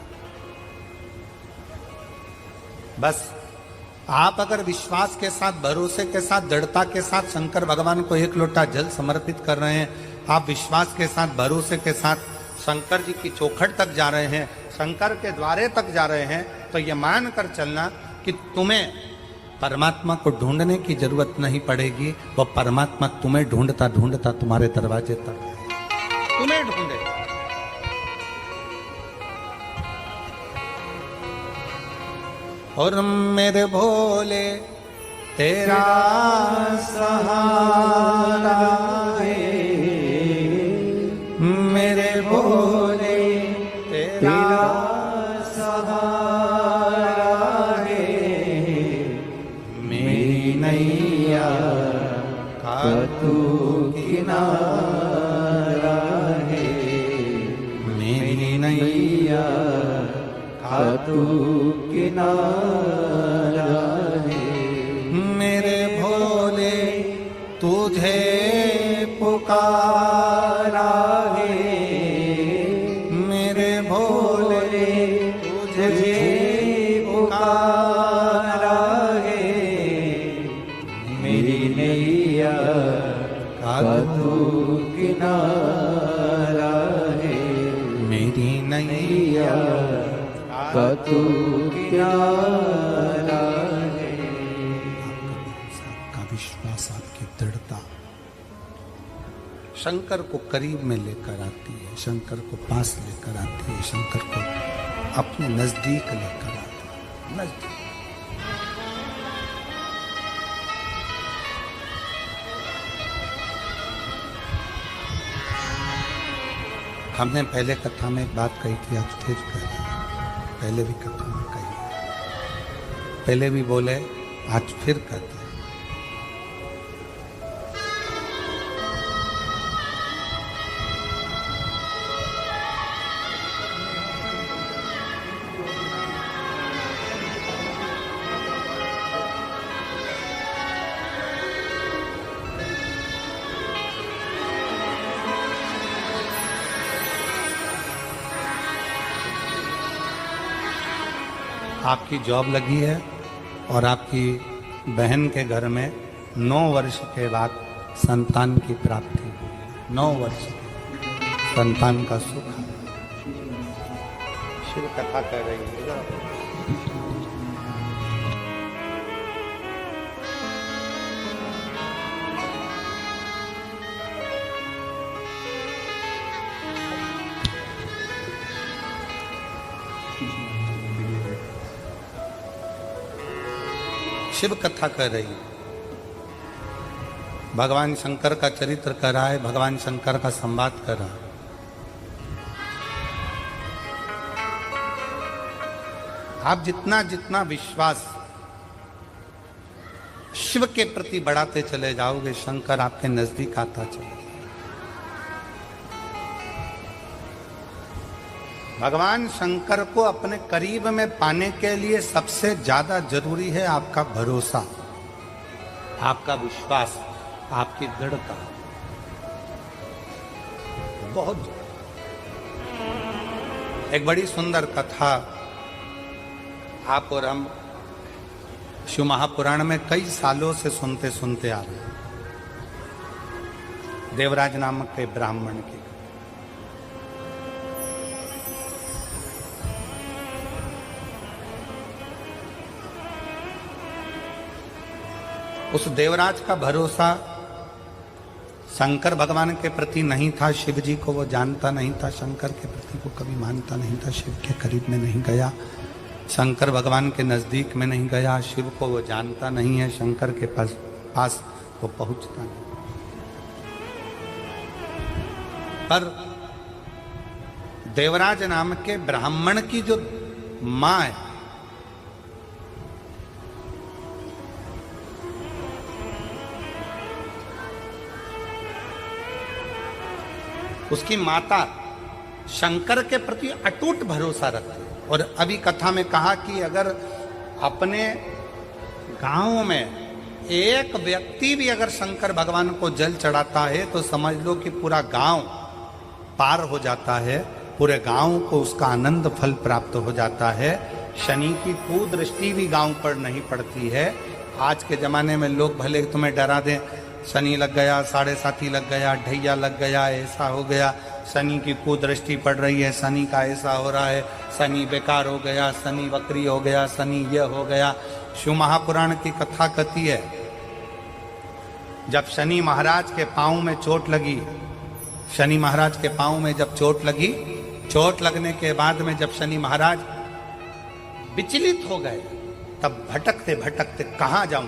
बस आप अगर विश्वास के साथ, भरोसे के साथ, दृढ़ता के साथ शंकर भगवान को 1 लोटा जल समर्पित कर रहे हैं, आप विश्वास के साथ, भरोसे के साथ शंकर जी की चौखट तक जा रहे हैं, शंकर के द्वारे तक जा रहे हैं, तो ये मान कर चलना कि तुम्हें परमात्मा को ढूंढने की जरूरत नहीं पड़ेगी, वो परमात्मा तुम्हें ढूंढता ढूंढता तुम्हारे दरवाजे तक तुम्हें ढूंढे। और मेरे भोले तेरा सहारा है, मेरे भोले तेरा सहारा है, मेरी नैया का तू किनारा है, मेरी नैया का तू किनारा है, मेरे भोले तुझे पुकारा है, मेरे भोले तुझे पुकारा है, मेरी नैया का तू किनारा है, मेरी नैया का तू किनारा है। आपका विश्वास, आपकी दृढ़ता शंकर को करीब में लेकर आती है, शंकर को पास लेकर आती है, शंकर को अपने नजदीक लेकर आती है। नजदीक हमने पहले कथा में एक बात कही थी, आज फिर कह रहे हैं, पहले भी कथा में कही, पहले भी बोले, आज फिर कहते हैं। आपकी जॉब लगी है और आपकी बहन के घर में 9 वर्ष के बाद संतान की प्राप्ति, 9 वर्ष संतान का सुख। शिव कथा कह रही है। शिव कथा कह रही है, भगवान शंकर का चरित्र कर रहा है, भगवान शंकर का संवाद कर रहा है। आप जितना जितना विश्वास शिव के प्रति बढ़ाते चले जाओगे, शंकर आपके नजदीक आता चले। भगवान शंकर को अपने करीब में पाने के लिए सबसे ज्यादा जरूरी है आपका भरोसा, आपका विश्वास, आपकी दृढ़ता। बहुत एक बड़ी सुंदर कथा आप और हम शिव महापुराण में कई सालों से सुनते सुनते आ रहे हैं। देवराज नामक के ब्राह्मण की, उस देवराज का भरोसा शंकर भगवान के प्रति नहीं था, शिव जी को वो जानता नहीं था, शंकर के प्रति वो कभी मानता नहीं था, शिव के करीब में नहीं गया, शंकर भगवान के नजदीक में नहीं गया, शिव को वो जानता नहीं है, शंकर के पास वो पहुंचता नहीं। पर देवराज नाम के ब्राह्मण की जो मां है, उसकी माता शंकर के प्रति अटूट भरोसा रखती है। और अभी कथा में कहा कि अगर अपने गांव में एक व्यक्ति भी अगर शंकर भगवान को जल चढ़ाता है तो समझ लो कि पूरा गांव पार हो जाता है, पूरे गांव को उसका आनंद फल प्राप्त हो जाता है। शनि की कुदृष्टि भी गांव पर नहीं पड़ती है। आज के जमाने में लोग भले तुम्हें डरा दें, शनि लग गया, 7.5 लग गया, ढैया लग गया, ऐसा हो गया, शनि की कुदृष्टि पड़ रही है, शनि का ऐसा हो रहा है, शनि बेकार हो गया, शनि वक्री हो गया, शनि ये हो गया। शिव महापुराण की कथा कहती है जब शनि महाराज के पांव में चोट लगी, शनि महाराज के पांव में जब चोट लगी, चोट लगने के बाद में जब शनि महाराज विचलित हो गए, तब भटकते भटकते कहाँ जाऊं,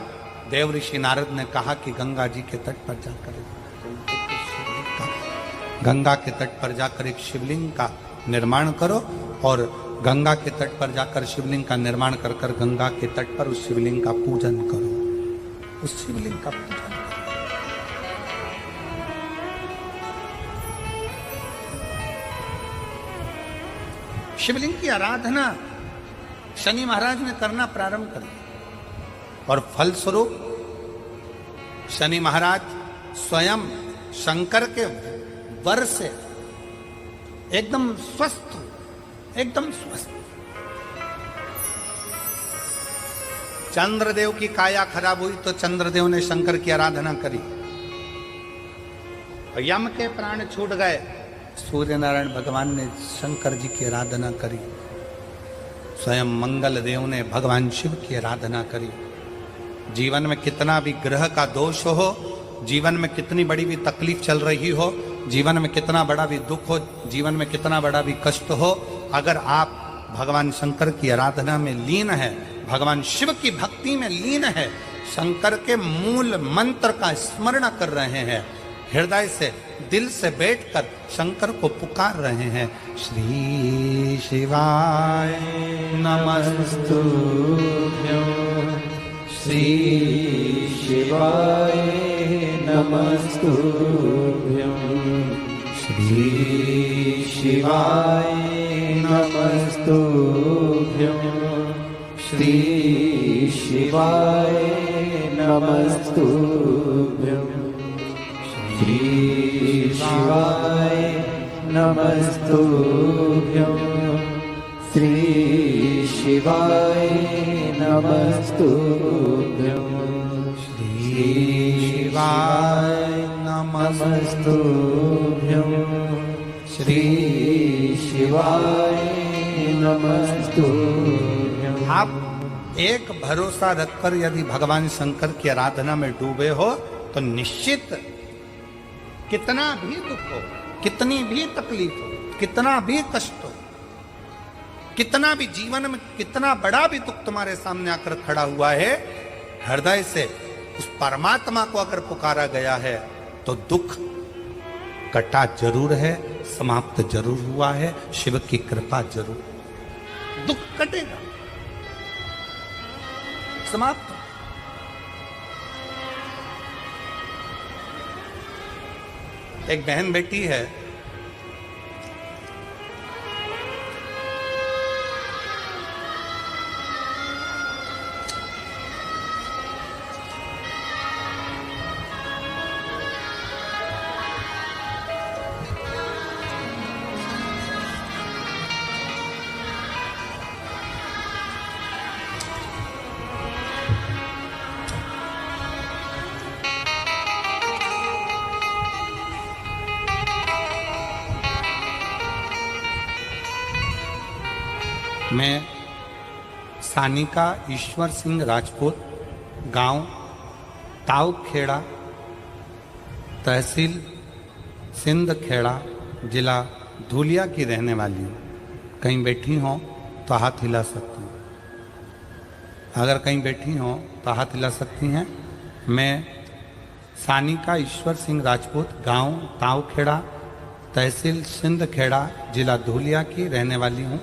देव ऋषि नारद ने कहा कि गंगा जी के तट पर जाकर गंगा के तट पर जाकर एक शिवलिंग का निर्माण करो, और गंगा के तट पर जाकर शिवलिंग का निर्माण कर कर गंगा के तट पर उस शिवलिंग का पूजन करो, उस शिवलिंग का पूजन करो। शिवलिंग की आराधना शनि महाराज ने करना प्रारंभ कर दिया, और फलस्वरूप शनि महाराज स्वयं शंकर के वर से एकदम स्वस्थ, एकदम स्वस्थ। चंद्रदेव की काया खराब हुई तो चंद्रदेव ने शंकर की आराधना करी, यम के प्राण छूट गए, सूर्य नारायण भगवान ने शंकर जी की आराधना करी, स्वयं मंगल देव ने भगवान शिव की आराधना करी। जीवन में कितना भी ग्रह का दोष हो, जीवन में कितनी बड़ी भी तकलीफ चल रही हो, जीवन में कितना बड़ा भी दुख हो, जीवन में कितना बड़ा भी कष्ट हो, अगर आप भगवान शंकर की आराधना में लीन है, भगवान शिव की भक्ति में लीन है, शंकर के मूल मंत्र का स्मरण कर रहे हैं, हृदय से दिल से बैठकर शंकर को पुकार रहे हैं, श्री शिवाय नमस्तुभ्यं, श्री शिवाय नमस्तुभ्यं, श्री शिवाय नमस्तुभ्यं, श्री शिवाय नमस्तुभ्यं, श्री शिवाय नमस्तुभ्यं, श्री शिवाय नमस्तुभ्यं, श्री शिवाय नमस्तुभ्यं, श्री शिवाय नमस्तुभ्यं। आप एक भरोसा रखकर यदि भगवान शंकर की आराधना में डूबे हो तो निश्चित कितना भी दुख हो, कितनी भी तकलीफ हो, कितना भी कष्ट हो, कितना भी जीवन में कितना बड़ा भी दुख तुम्हारे सामने आकर खड़ा हुआ है, हृदय से उस परमात्मा को अगर पुकारा गया है तो दुख कटा जरूर है, समाप्त जरूर हुआ है, शिव की कृपा जरूर, दुख कटेगा, समाप्त। एक बहन बेटी है, मैं सानिका ईश्वर सिंह राजपूत, गांव ताऊखेड़ा, तहसील सिंध खेड़ा, जिला धुलिया की रहने वाली हूँ। कहीं बैठी हो तो हाथ हिला सकती हूँ, अगर कहीं बैठी हो तो हाथ हिला सकती हैं। मैं सानिका ईश्वर सिंह राजपूत, गांव ताऊखेड़ा, तहसील सिंध खेड़ा, जिला धुलिया की रहने वाली हूँ।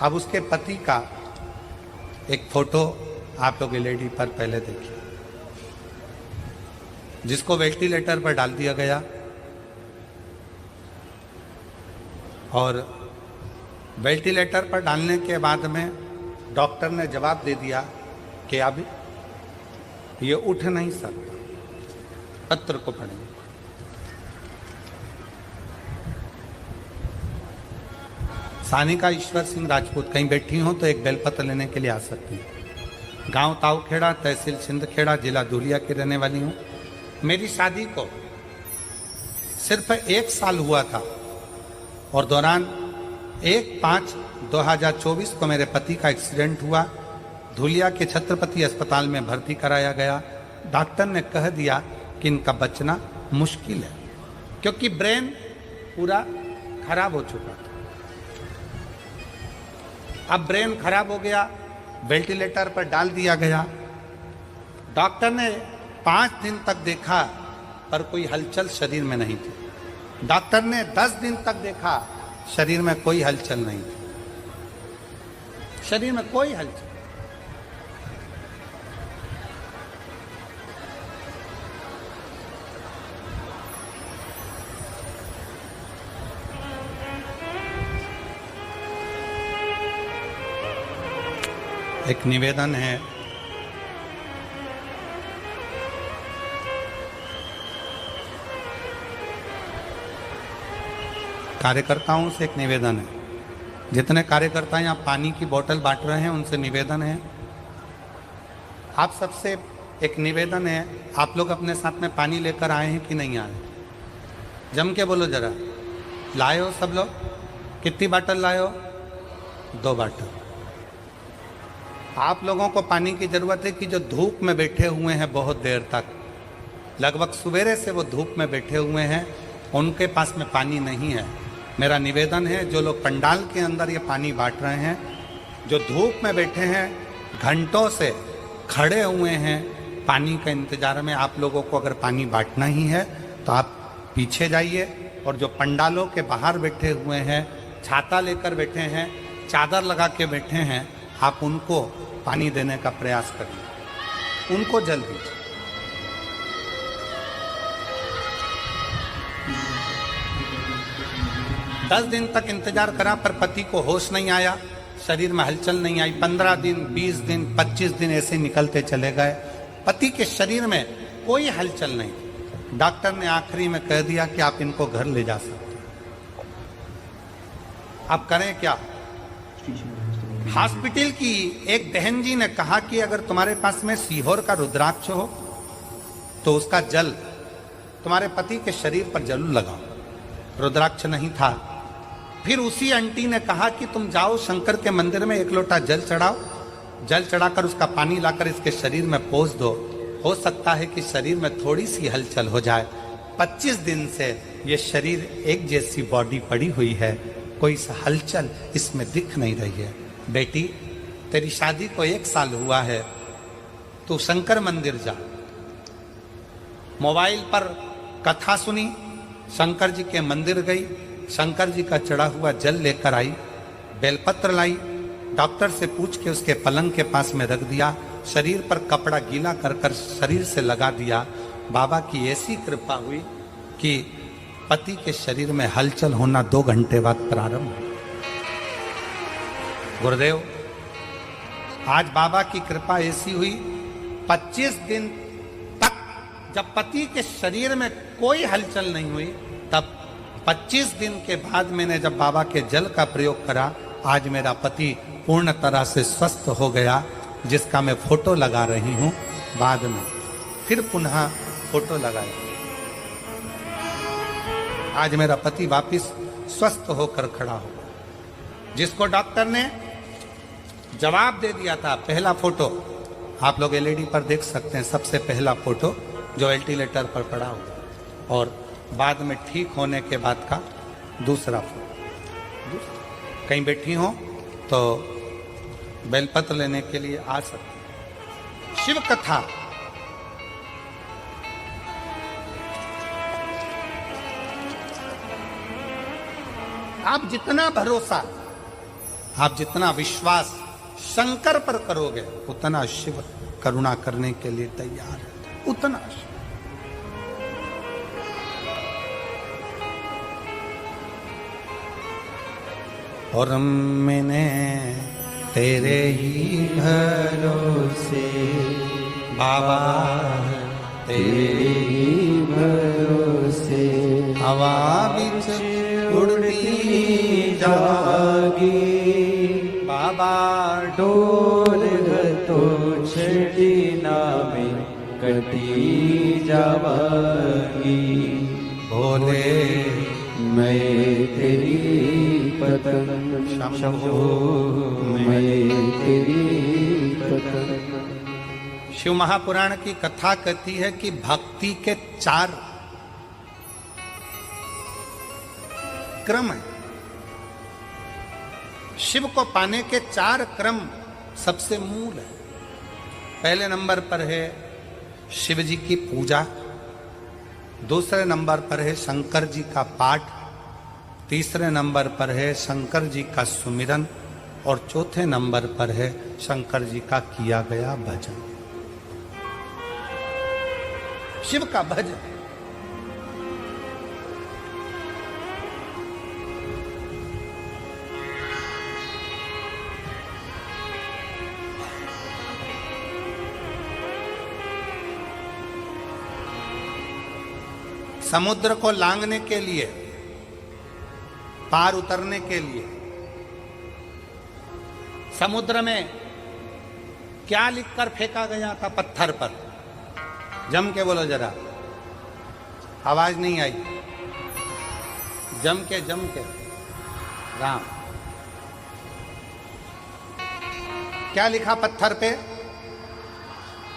अब उसके पति का एक फोटो आप लोग एलईडी पर पहले देखिए, जिसको वेंटिलेटर पर डाल दिया गया, और वेंटिलेटर पर डालने के बाद में डॉक्टर ने जवाब दे दिया कि अब ये उठ नहीं सकता। पत्र को पढ़ेंगे। सानिका ईश्वर सिंह राजपूत, कहीं बैठी हो तो एक बेलपत्र लेने के लिए आ सकती है। गांव ताऊखेड़ा, तहसील सिंधखेड़ा, जिला धुलिया की रहने वाली हूँ। मेरी शादी को सिर्फ 1 साल हुआ था और दौरान 1/5/2024 को मेरे पति का एक्सीडेंट हुआ। धुलिया के छत्रपति अस्पताल में भर्ती कराया गया। डॉक्टर ने कह दिया कि इनका बचना मुश्किल है, क्योंकि ब्रेन पूरा खराब हो चुका था। अब ब्रेन खराब हो गया, वेंटिलेटर पर डाल दिया गया। डॉक्टर ने 5 दिन तक देखा पर कोई हलचल शरीर में नहीं थी। डॉक्टर ने 10 दिन तक देखा, शरीर में कोई हलचल नहीं थी, शरीर में कोई हलचल। एक निवेदन है, कार्यकर्ताओं से एक निवेदन है। जितने कार्यकर्ता यहाँ पानी की बोतल बांट रहे हैं उनसे निवेदन है, आप सबसे एक निवेदन है, आप लोग अपने साथ में पानी लेकर आए हैं कि नहीं आए? जम के बोलो जरा। लाए हो सब लोग? कितनी बाटल लाए हो? 2 बाटल। आप लोगों को पानी की जरूरत है कि जो धूप में बैठे हुए हैं बहुत देर तक, लगभग सवेरे से वो धूप में बैठे हुए हैं, उनके पास में पानी नहीं है। मेरा निवेदन है, जो लोग पंडाल के अंदर ये पानी बांट रहे हैं, जो धूप में बैठे हैं, घंटों से खड़े हुए हैं पानी का इंतजार में, आप लोगों को अगर पानी बांटना ही है तो आप पीछे जाइए, और जो पंडालों के बाहर बैठे हुए हैं, छाता लेकर बैठे हैं, चादर लगा के बैठे हैं, आप उनको पानी देने का प्रयास करिए, उनको जल दीजिए। दस दिन तक इंतजार करा पर पति को होश नहीं आया, शरीर में हलचल नहीं आई। 15 दिन, 20 दिन, 25 दिन ऐसे निकलते चले गए, पति के शरीर में कोई हलचल नहीं। डॉक्टर ने आखिरी में कह दिया कि आप इनको घर ले जा सकते हैं। अब करें क्या? हॉस्पिटल की एक बहन जी ने कहा कि अगर तुम्हारे पास में सीहोर का रुद्राक्ष हो तो उसका जल तुम्हारे पति के शरीर पर जरूर लगाओ। रुद्राक्ष नहीं था। फिर उसी आंटी ने कहा कि तुम जाओ शंकर के मंदिर में 1 लोटा जल चढ़ाओ, जल चढ़ाकर उसका पानी लाकर इसके शरीर में पोंछ दो, हो सकता है कि शरीर में थोड़ी सी हलचल हो जाए। 25 दिन से ये शरीर एक जैसी बॉडी पड़ी हुई है, कोई हलचल इसमें दिख नहीं रही है। बेटी, तेरी शादी को 1 साल हुआ है, तू शंकर मंदिर जा। मोबाइल पर कथा सुनी, शंकर जी के मंदिर गई, शंकर जी का चढ़ा हुआ जल लेकर आई, बेलपत्र लाई, डॉक्टर से पूछ के उसके पलंग के पास में रख दिया, शरीर पर कपड़ा गीला कर कर शरीर से लगा दिया। बाबा की ऐसी कृपा हुई कि पति के शरीर में हलचल होना 2 घंटे बाद प्रारंभ हुई। गुरुदेव, आज बाबा की कृपा ऐसी हुई, 25 दिन तक जब पति के शरीर में कोई हलचल नहीं हुई, तब 25 दिन के बाद मैंने जब बाबा के जल का प्रयोग करा, आज मेरा पति पूर्ण तरह से स्वस्थ हो गया, जिसका मैं फोटो लगा रही हूं। बाद में फिर पुनः फोटो लगाई। आज मेरा पति वापिस स्वस्थ होकर खड़ा हो, जिसको डॉक्टर ने जवाब दे दिया था। पहला फोटो आप लोग एलईडी पर देख सकते हैं, सबसे पहला फोटो जो वेंटिलेटर पर पड़ा हुआ, और बाद में ठीक होने के बाद का दूसरा फोटो। कहीं बैठी हो तो बेलपत्र लेने के लिए आ सकते। शिव कथा, आप जितना भरोसा, आप जितना विश्वास शंकर पर करोगे, उतना शिव करुणा करने के लिए तैयार है, उतना। और मैंने तेरे ही भरोसे बाबा, तेरे ही भरोसे हवा बिच उड़ती जागी, बाबा डोल तो छड़ी नामे कटी जावागी। भोले मैं तेरी पतन शंभो मैं तेरी पतन। शिव महापुराण की कथा कहती है कि भक्ति के 4 क्रम है। शिव को पाने के 4 क्रम सबसे मूल है। पहले नंबर पर है शिव जी की पूजा, दूसरे नंबर पर है शंकर जी का पाठ, तीसरे नंबर पर है शंकर जी का सुमिरन और चौथे नंबर पर है शंकर जी का किया गया भजन। शिव का भजन। समुद्र को लांघने के लिए, पार उतरने के लिए समुद्र में क्या लिखकर फेंका गया था पत्थर पर? जम के बोलो जरा, आवाज नहीं आई। जम के राम। क्या लिखा पत्थर पे?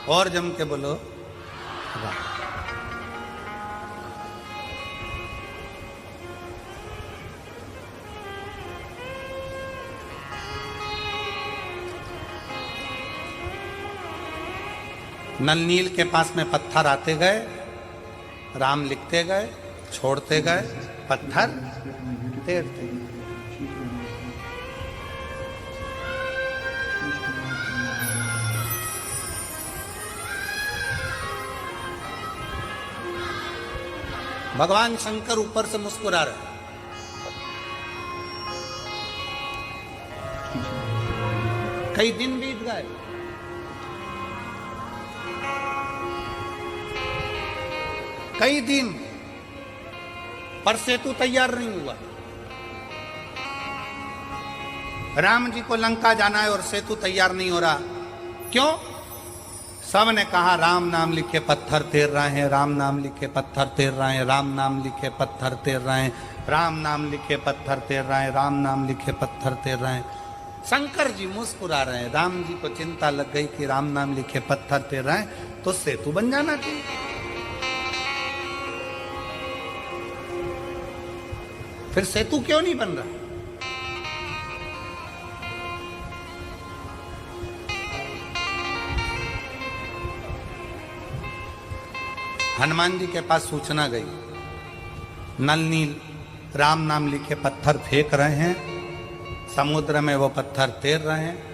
और जम के बोलो राम। नल नील के पास में पत्थर आते गए, राम लिखते गए, छोड़ते गए, पत्थर तैरते गए। भगवान शंकर ऊपर से मुस्कुरा रहे। कई दिन बीत गए, कई दिन, पर सेतु तैयार नहीं हुआ। राम जी को लंका जाना है और सेतु तैयार नहीं हो रहा। क्यों? सब ने कहा राम नाम लिखे पत्थर तैर रहे हैं, राम नाम लिखे पत्थर तैर रहे हैं, राम नाम लिखे पत्थर तैर रहे हैं, राम नाम लिखे पत्थर तैर रहे हैं, राम नाम लिखे पत्थर तैर रहे हैं। शंकर जी मुस्कुरा रहे हैं। राम जी को चिंता लग गई कि राम नाम लिखे पत्थर तैर रहे हैं तो सेतु बन जाना चाहिए। फिर सेतु क्यों नहीं बन रहा? हनुमान जी के पास सूचना गई, नल नील राम नाम लिखे पत्थर फेंक रहे हैं, समुद्र में वो पत्थर तैर रहे हैं।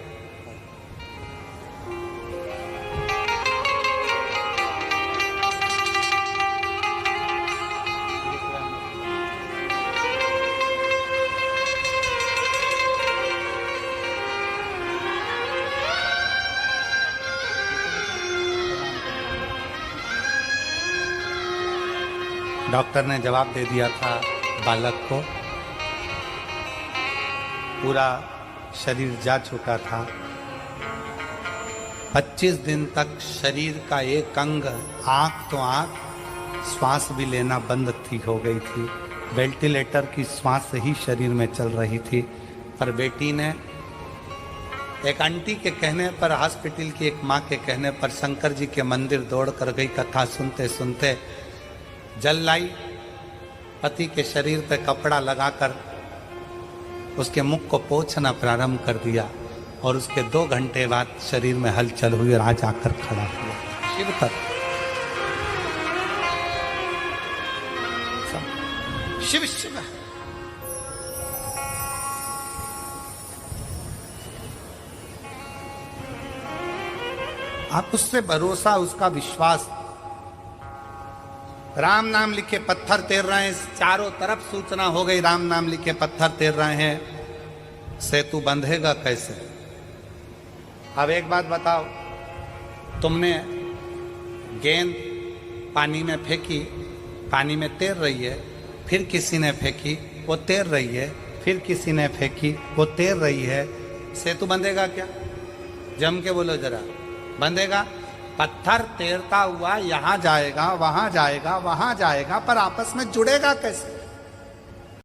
डॉक्टर ने जवाब दे दिया था बालक को, पूरा शरीर जा चुका था। 25 दिन तक शरीर का एक अंग, आंख तो आंख, श्वास भी लेना बंद थी हो गई थी। वेंटिलेटर की श्वास ही शरीर में चल रही थी। पर बेटी ने एक आंटी के कहने पर, हॉस्पिटल की एक माँ के कहने पर शंकर जी के मंदिर दौड़ कर गई। कथा सुनते सुनते जल लाई, पति के शरीर पे कपड़ा लगाकर उसके मुख को पोंछना प्रारंभ कर दिया और उसके 2 घंटे बाद शरीर में हलचल हुई और आज आकर खड़ा हुआ। शिव तत्व, शिव शिव। आप उससे भरोसा, उसका विश्वास। राम नाम लिखे पत्थर तैर रहे हैं, चारों तरफ सूचना हो गई राम नाम लिखे पत्थर तैर रहे हैं। सेतु बंधेगा कैसे? अब एक बात बताओ, तुमने गेंद पानी में फेंकी, पानी में तैर रही है, फिर किसी ने फेंकी, वो तैर रही है, फिर किसी ने फेंकी, वो तैर रही है। सेतु बंधेगा क्या? जम के बोलो जरा, बंधेगा? पत्थर तैरता हुआ यहां जाएगा वहां जाएगा वहां जाएगा, पर आपस में जुड़ेगा कैसे?